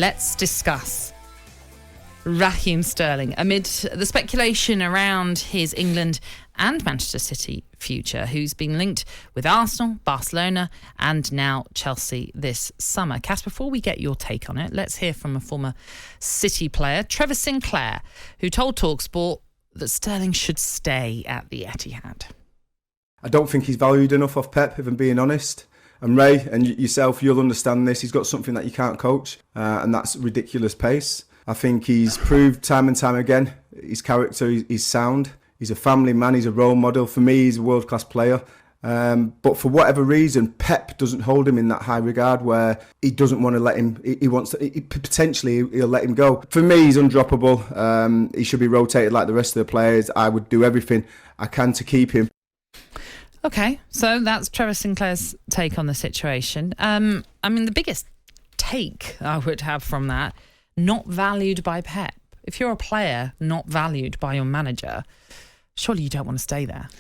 let's discuss Raheem Sterling amid the speculation around his England and Manchester City future, who's been linked with Arsenal, Barcelona and now Chelsea this summer. Cass, before we get your take on it, let's hear from a former City player, Trevor Sinclair, who told talkSPORT that Sterling should stay at the Etihad. I don't think he's valued enough off Pep, if I'm being honest. And Ray, and yourself, you'll understand this. He's got something that you can't coach, and that's ridiculous pace. I think he's proved time and time again his character is sound. He's a family man. He's a role model. For me, he's a world-class player. But for whatever reason, Pep doesn't hold him in that high regard where he doesn't want to let him, he wants to, potentially he'll let him go. For me, he's undroppable. He should be rotated like the rest of the players. I would do everything I can to keep him. Okay, so that's Trevor Sinclair's take on the situation. The biggest take I would have from that, not valued by Pep. If you're a player not valued by your manager, surely you don't want to stay there.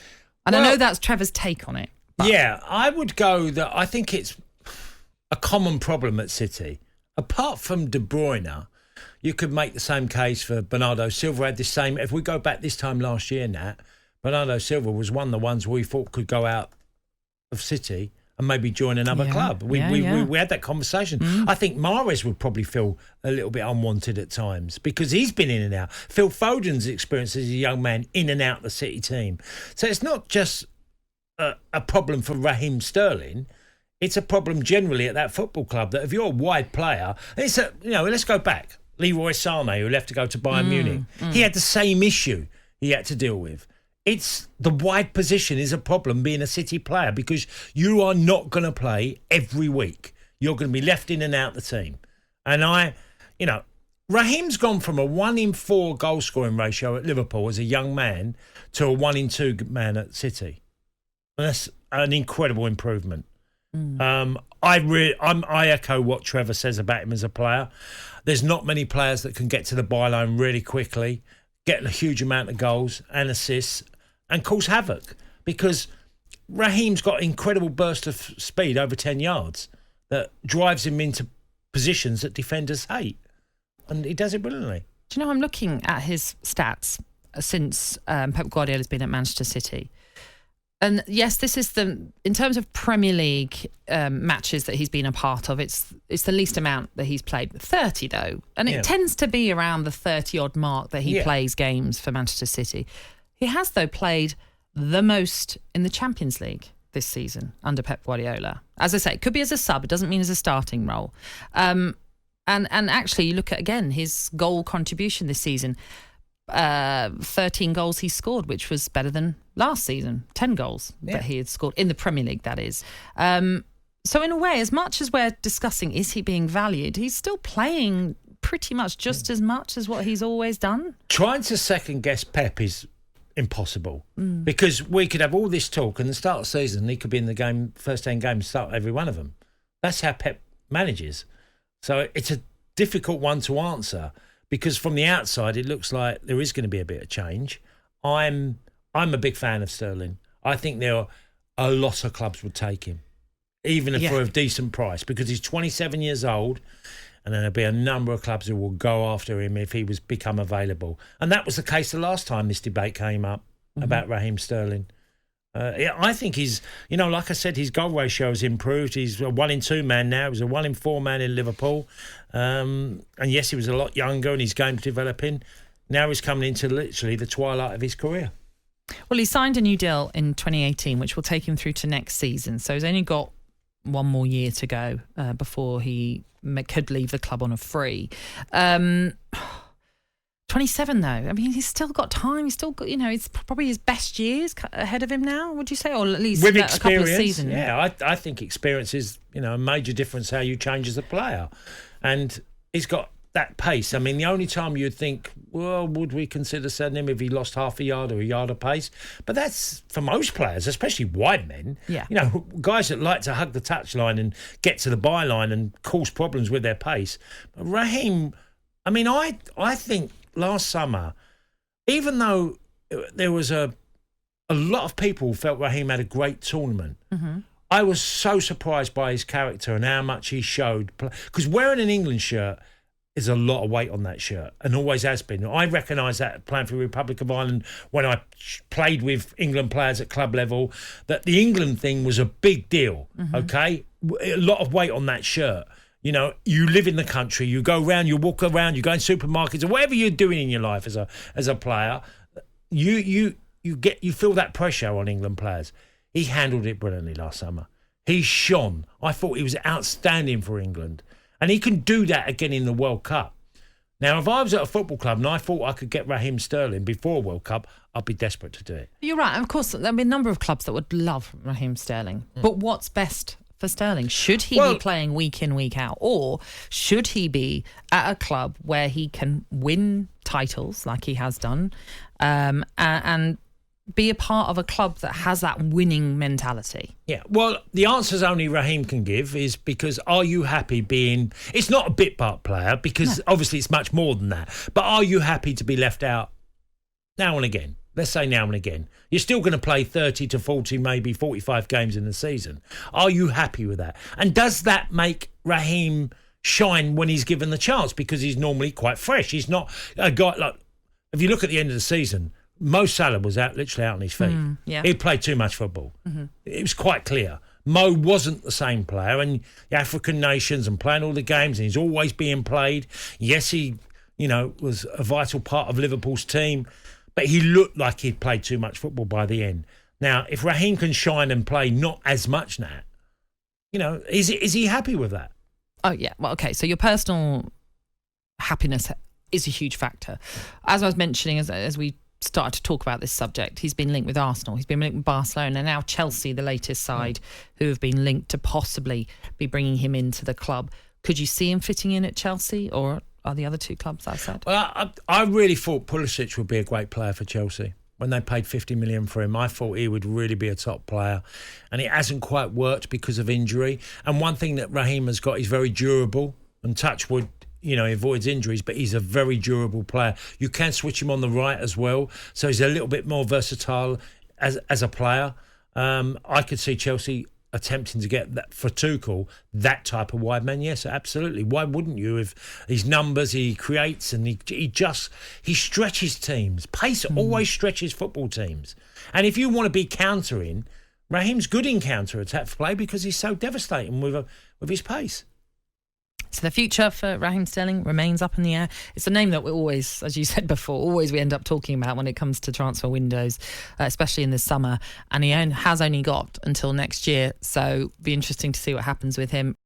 And I know that's Trevor's take on it. But yeah, I would go that I think it's a common problem at City. Apart from De Bruyne, you could make the same case for Bernardo Silva. Had the same. If we go back this time last year, Nat, Bernardo Silva was one of the ones we thought could go out of City and maybe join another club. We had that conversation. I think Mahrez would probably feel a little bit unwanted at times because he's been in and out. Phil Foden's experience as a young man in and out the City team. So it's not just a problem for Raheem Sterling. It's a problem generally at that football club that if you're a wide player, let's go back. Leroy Sané, who left to go to Bayern Munich, he had the same issue he had to deal with. It's the wide position is a problem being a City player because you are not going to play every week. You're going to be left in and out the team. And Raheem's gone from a 1 in 4 goal scoring ratio at Liverpool as a young man to a 1 in 2 man at City. And that's an incredible improvement. I echo what Trevor says about him as a player. There's not many players that can get to the byline really quickly, get a huge amount of goals and assists and cause havoc because Raheem's got an incredible burst of speed over 10 yards that drives him into positions that defenders hate. And he does it brilliantly. Do you know, I'm looking at his stats since Pep Guardiola's been at Manchester City. And yes, this is in terms of Premier League matches that he's been a part of, it's the least amount that he's played. 30 though. And it tends to be around the 30 odd mark that he plays games for Manchester City. He has though played the most in the Champions League this season under Pep Guardiola. As I say, it could be as a sub, it doesn't mean as a starting role. And actually you look at again his goal contribution this season. 13 goals he scored, which was better than last season. 10 goals that he had scored in the Premier League, that is. So in a way, as much as we're discussing is he being valued, he's still playing pretty much just as much as what he's always done. Trying to second guess Pep is impossible because we could have all this talk and the start of the season he could be in the game, first 10 games, start every one of them. That's how Pep manages. So it's a difficult one to answer. Because from the outside, it looks like there is going to be a bit of change. I'm a big fan of Sterling. I think there are a lot of clubs would take him, even if for a decent price, because he's 27 years old, and there'll be a number of clubs who will go after him if he was become available. And that was the case the last time this debate came up about Raheem Sterling. I think he's, like I said, his goal ratio has improved. He's a 1 in 2 man now. He was a 1 in 4 man in Liverpool. And yes, he was a lot younger and his game's developing. Now he's coming into literally the twilight of his career. Well, he signed a new deal in 2018, which will take him through to next season. So he's only got one more year to go before he could leave the club on a free. 27 though. I mean, he's still got time. He's still got, it's probably his best years ahead of him now, would you say? Or at least with a couple of seasons. Yeah, I think experience is, a major difference how you change as a player. And he's got that pace. I mean, the only time you'd think, well, would we consider selling him if he lost half a yard or a yard of pace? But that's for most players, especially wide men. Yeah. Guys that like to hug the touchline and get to the byline and cause problems with their pace. But Raheem, I mean, I think last summer, even though there was a lot of people felt Raheem had a great tournament, I was so surprised by his character and how much he showed. Because wearing an England shirt is a lot of weight on that shirt and always has been. I recognise that playing for the Republic of Ireland when I played with England players at club level, that the England thing was a big deal, okay? A lot of weight on that shirt. You know, you live in the country, you go around, you walk around, you go in supermarkets or whatever you're doing in your life as a player, you feel that pressure on England players. He handled it brilliantly last summer. He shone. I thought he was outstanding for England. And he can do that again in the World Cup. Now, if I was at a football club and I thought I could get Raheem Sterling before World Cup, I'd be desperate to do it. You're right. Of course, there'll be a number of clubs that would love Raheem Sterling. But what's best for Sterling? Should he be playing week in, week out? Or should he be at a club where he can win titles like he has done and be a part of a club that has that winning mentality? Yeah, well, the answers only Raheem can give is because are you happy being... It's not a bit part player because obviously it's much more than that. But are you happy to be left out now and again? Let's say now and again. You're still going to play 30 to 40, maybe 45 games in the season. Are you happy with that? And does that make Raheem shine when he's given the chance? Because he's normally quite fresh. He's not a guy like... If you look at the end of the season... Mo Salah was literally out on his feet. He played too much football. It was quite clear. Mo wasn't the same player, and the African nations and playing all the games, and he's always being played. Yes, he, was a vital part of Liverpool's team, but he looked like he'd played too much football by the end. Now, if Raheem can shine and play not as much now, is he happy with that? Oh, yeah. Well, okay. So your personal happiness is a huge factor. As I was mentioning, as we started to talk about this subject, he's been linked with Arsenal, he's been linked with Barcelona, and now Chelsea, the latest side, who have been linked to possibly be bringing him into the club. Could you see him fitting in at Chelsea, or are the other two clubs I said? Well, I really thought Pulisic would be a great player for Chelsea. When they paid 50 million for him, I thought he would really be a top player, and it hasn't quite worked because of injury. And one thing that Raheem has got, he's very durable, and touch wood, he avoids injuries, but he's a very durable player. You can switch him on the right as well, so he's a little bit more versatile as a player. I could see Chelsea attempting to get that for Tuchel, that type of wide man. Yes, absolutely. Why wouldn't you? If his numbers he creates and he stretches teams. Pace always stretches football teams. And if you want to be countering, Raheem's good in counter-attack play because he's so devastating with his pace. So the future for Raheem Sterling remains up in the air. It's a name that we always, as you said before, we end up talking about when it comes to transfer windows, especially in the summer. And he has only got until next year. So it'll be interesting to see what happens with him.